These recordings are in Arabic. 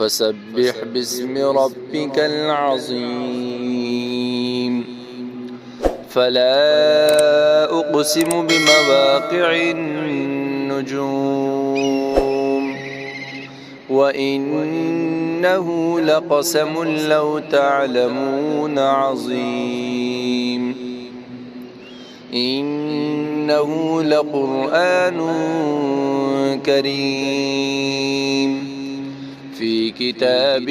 فسبح باسم ربك العظيم. فلا أقسم بمواقع النجوم وإنه لقسم لو تعلمون عظيم. إنه لقرآن كريم في كتاب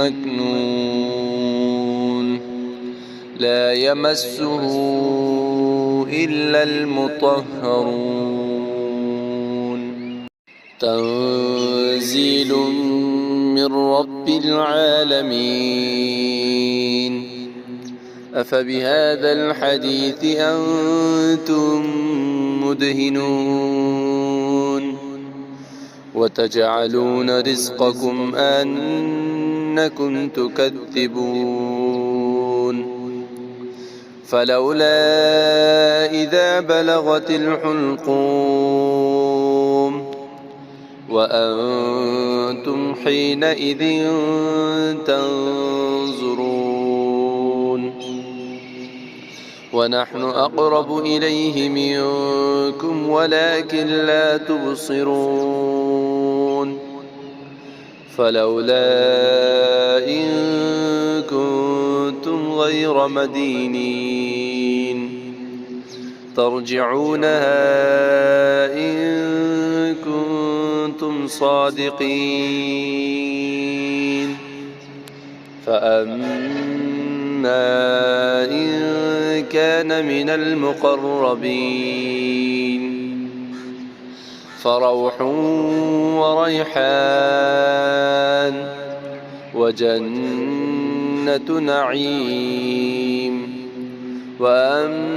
مكنون لا يمسه إلا المطهرون. تنزيل من رب العالمين. أفبهذا الحديث أنتم مدهنون وتجعلون رزقكم أنكم تكذبون. فلولا إذا بلغت الحلقوم وأنتم حينئذ تنظرون ونحن أقرب إليه منكم ولكن لا تبصرون. فلولا إن كنتم غير مدينين ترجعونها إن كنتم صادقين. فأما إن كان من المقربين فروح وريحان وجنة نعيم.